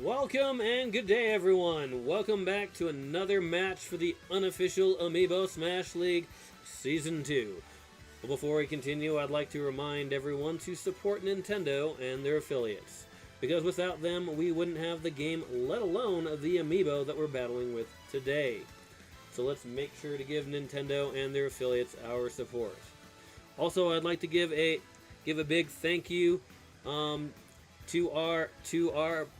Welcome and good day, everyone. Welcome back to another match for the Unofficial Amiibo Smash League Season 2. But before we continue, I'd like to remind everyone to support Nintendo and their affiliates, because without them, we wouldn't have the game, let alone the Amiibo that we're battling with today. So let's make sure to give Nintendo and their affiliates our support. Also, I'd like to give a big thank you to our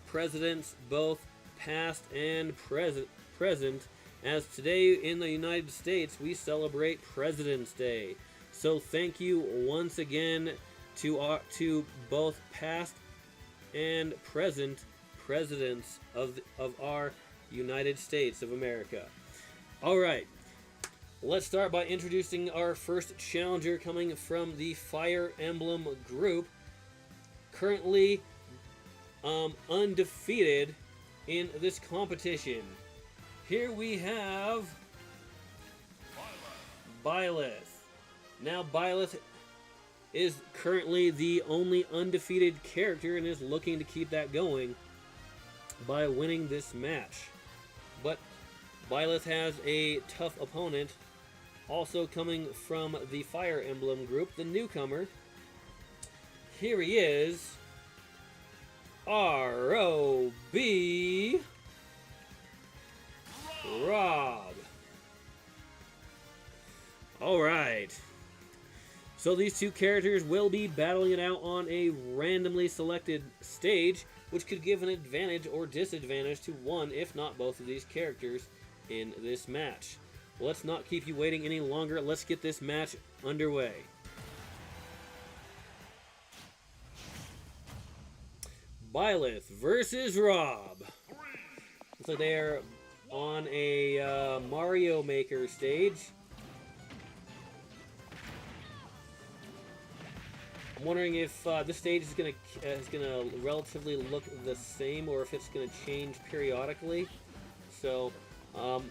presidents, both past and present, as today in the United States we celebrate President's Day. So thank you once again to both past and present presidents of our United States of America. All right, let's start by introducing our first challenger, coming from the Fire Emblem group, currently undefeated in this competition. Here we have Byleth. Now Byleth is currently the only undefeated character and is looking to keep that going by winning this match. But Byleth has a tough opponent, also coming from the Fire Emblem group, the newcomer. Here he is, R.O.B. R.O.B. Alright. So these two characters will be battling it out on a randomly selected stage, which could give an advantage or disadvantage to one, if not both of these characters in this match. Well, let's not keep you waiting any longer. Let's get this match underway. Byleth versus R.O.B. Looks like they are on a Mario Maker stage. I'm wondering if this stage is gonna relatively look the same, or if it's gonna change periodically. So, oh,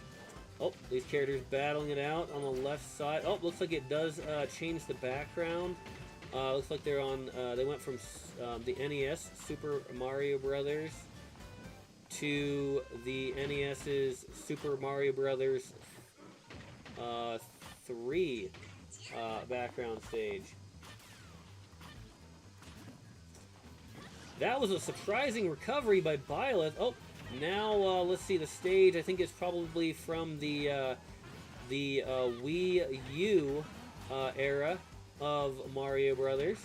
these characters battling it out on the left side. Oh, looks like it does change the background. Looks like they're on. They went from the NES Super Mario Brothers to the NES's Super Mario Brothers 3 background stage. That was a surprising recovery by Byleth. Oh, now let's see the stage. I think it's probably from the Wii U era of Mario Brothers.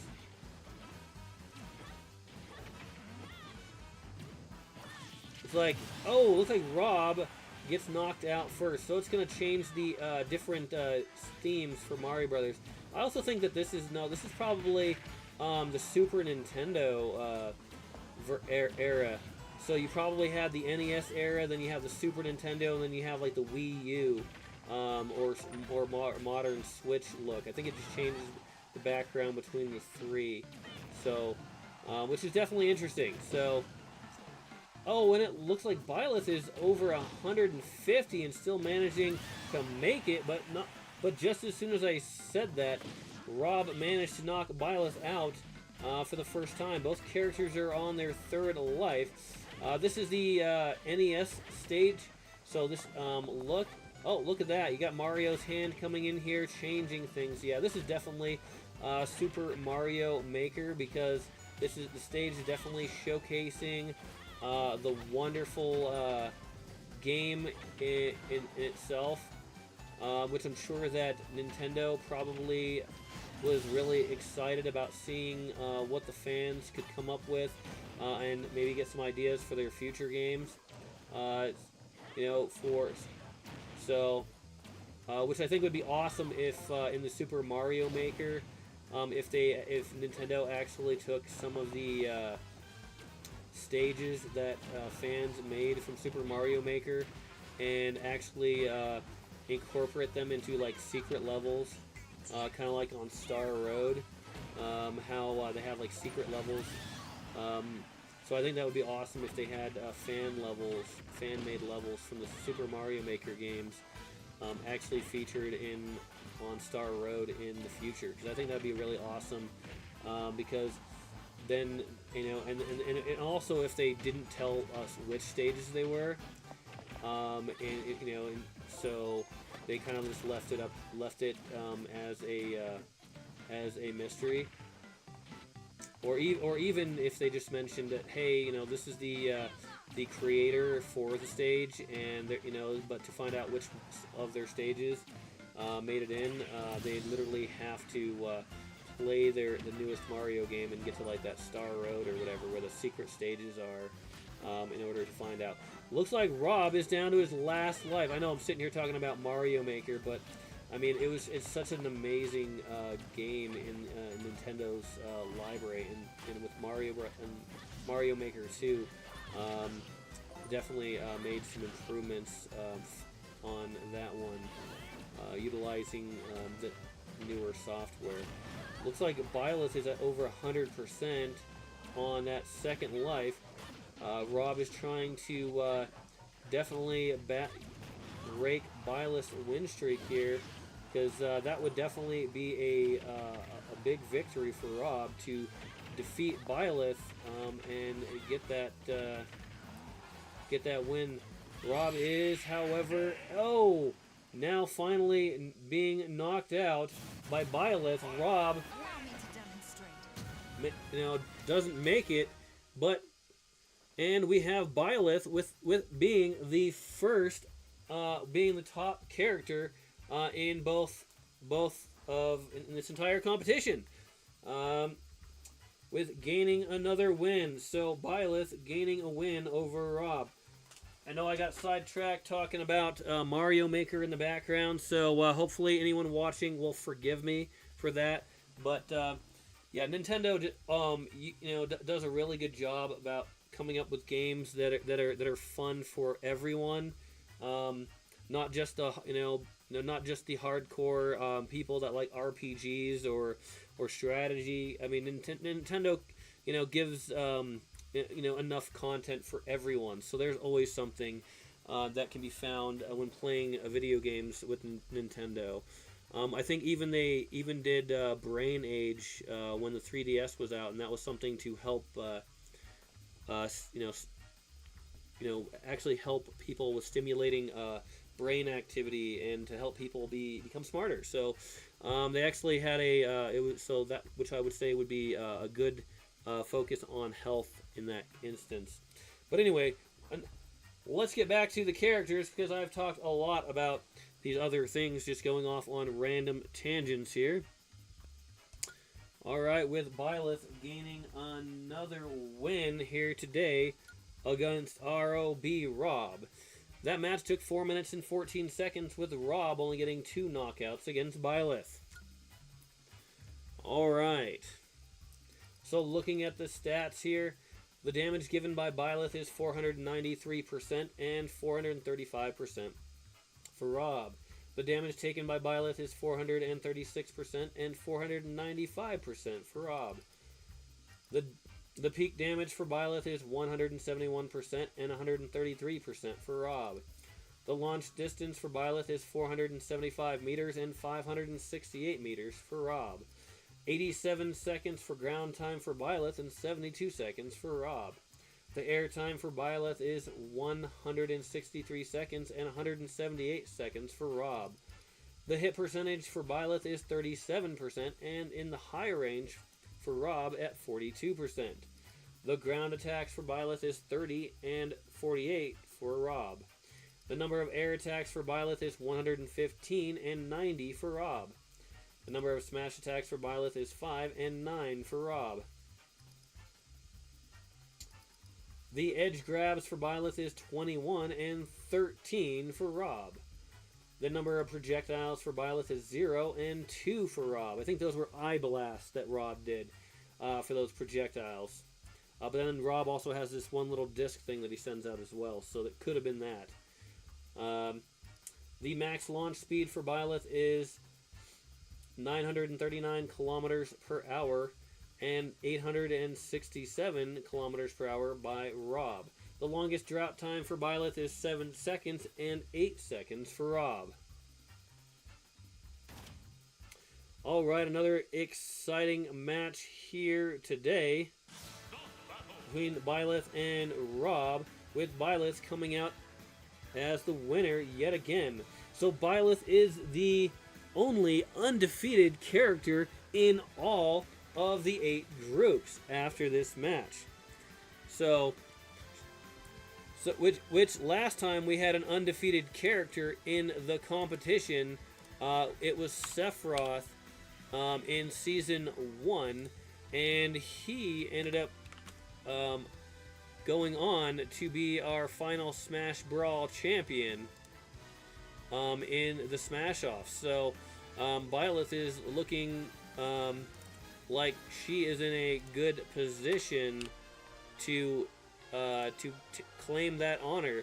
It's like, oh, looks like R.O.B. gets knocked out first, so it's going to change the different themes for Mario Brothers. I also think that this is probably the Super Nintendo era. So you probably had the NES era, then you have the Super Nintendo, and then you have like the Wii U or modern Switch look. I think it just changes the background between the three, so which is definitely interesting. So, oh, and it looks like Byleth is over 150 and still managing to make it, but just as soon as I said that, R.O.B. managed to knock Byleth out for the first time. Both characters are on their third life. This is the NES stage. So this look at that. You got Mario's hand coming in here, changing things. Yeah, this is definitely Super Mario Maker, because the stage is definitely showcasing the wonderful game in itself, which I'm sure that Nintendo probably was really excited about seeing what the fans could come up with, and maybe get some ideas for their future games. Which I think would be awesome if in the Super Mario Maker, if Nintendo actually took some of the stages that fans made from Super Mario Maker and actually incorporate them into like secret levels, kind of like on Star Road, how they have like secret levels. So I think that would be awesome if they had fan-made levels from the Super Mario Maker games actually featured on Star Road in the future, because I think that'd be really awesome, because then and also if they didn't tell us which stages they were, and so they kind of just left it as a mystery, or even if they just mentioned that, hey, this is the creator for the stage, and but to find out which of their stages made it in, they literally have to play the newest Mario game and get to like that Star Road or whatever, where the secret stages are, in order to find out. Looks like Rob is down to his last life. I know I'm sitting here talking about Mario Maker, but I mean it's such an amazing game in Nintendo's library, and with Mario Maker 2. Definitely made some improvements on that one, utilizing the newer software. Looks like Byleth is at over 100% on that second life. Rob is trying to definitely break Byleth's win streak here, because that would definitely be a big victory for Rob to defeat Byleth and get that win. Rob is, however, now finally being knocked out by Byleth. Rob, doesn't make it, and we have Byleth with being the first, being the top character in in this entire competition, with gaining another win. So Byleth gaining a win over Rob. I know I got sidetracked talking about Mario Maker in the background, so hopefully anyone watching will forgive me for that. But yeah, Nintendo does a really good job about coming up with games that are fun for everyone, not just the not just the hardcore people that like RPGs or strategy. I mean, Nintendo gives enough content for everyone, so there's always something that can be found when playing video games with Nintendo. I think they even did Brain Age when the 3DS was out, and that was something to help actually help people with stimulating brain activity and to help people become smarter. So they actually had which I would say would be a good focus on health in that instance. But anyway, let's get back to the characters, because I've talked a lot about these other things, just going off on random tangents here. Alright, with Byleth gaining another win here today against R.O.B. Rob. That match took 4 minutes and 14 seconds, with Rob only getting 2 knockouts against Byleth. Alright. So looking at the stats here, the damage given by Byleth is 493% and 435% for Rob. The damage taken by Byleth is 436% and 495% for Rob. The peak damage for Byleth is 171% and 133% for Rob. The launch distance for Byleth is 475 meters and 568 meters for Rob. 87 seconds for ground time for Byleth and 72 seconds for Rob. The air time for Byleth is 163 seconds and 178 seconds for Rob. The hit percentage for Byleth is 37% and in the high range for Rob at 42%. The ground attacks for Byleth is 30 and 48 for Rob. The number of air attacks for Byleth is 115 and 90 for Rob. The number of smash attacks for Byleth is 5 and 9 for Rob. The edge grabs for Byleth is 21 and 13 for Rob. The number of projectiles for Byleth is 0 and 2 for Rob. I think those were eye blasts that Rob did for those projectiles. But then Rob also has this one little disc thing that he sends out as well, so that could have been that. The max launch speed for Byleth is 939 kilometers per hour and 867 kilometers per hour by Rob. The longest drop time for Byleth is 7 seconds and 8 seconds for Rob. All right, another exciting match here today between Byleth and R.O.B, with Byleth coming out as the winner yet again. So Byleth is the only undefeated character in all of the 8 groups after this match. So which last time we had an undefeated character in the competition, it was Sephiroth in Season 1, and he ended up going on to be our final Smash Brawl champion in the Smash Off. So Byleth is looking like she is in a good position to claim that honor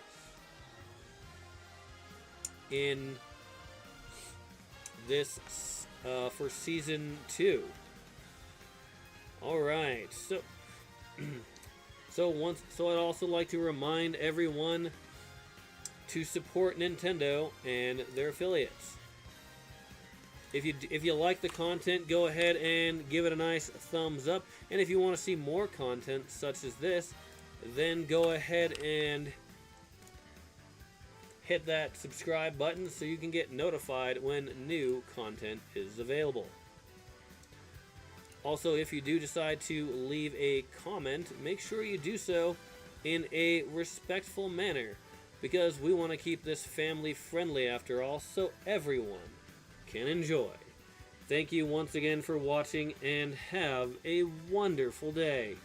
in this for Season 2. All right, so I'd also like to remind everyone to support Nintendo and their affiliates. If you like the content, go ahead and give it a nice thumbs up. And if you want to see more content such as this, then go ahead and hit that subscribe button so you can get notified when new content is available. Also, if you do decide to leave a comment, make sure you do so in a respectful manner, because we want to keep this family friendly after all, so everyone can enjoy. Thank you once again for watching, and have a wonderful day.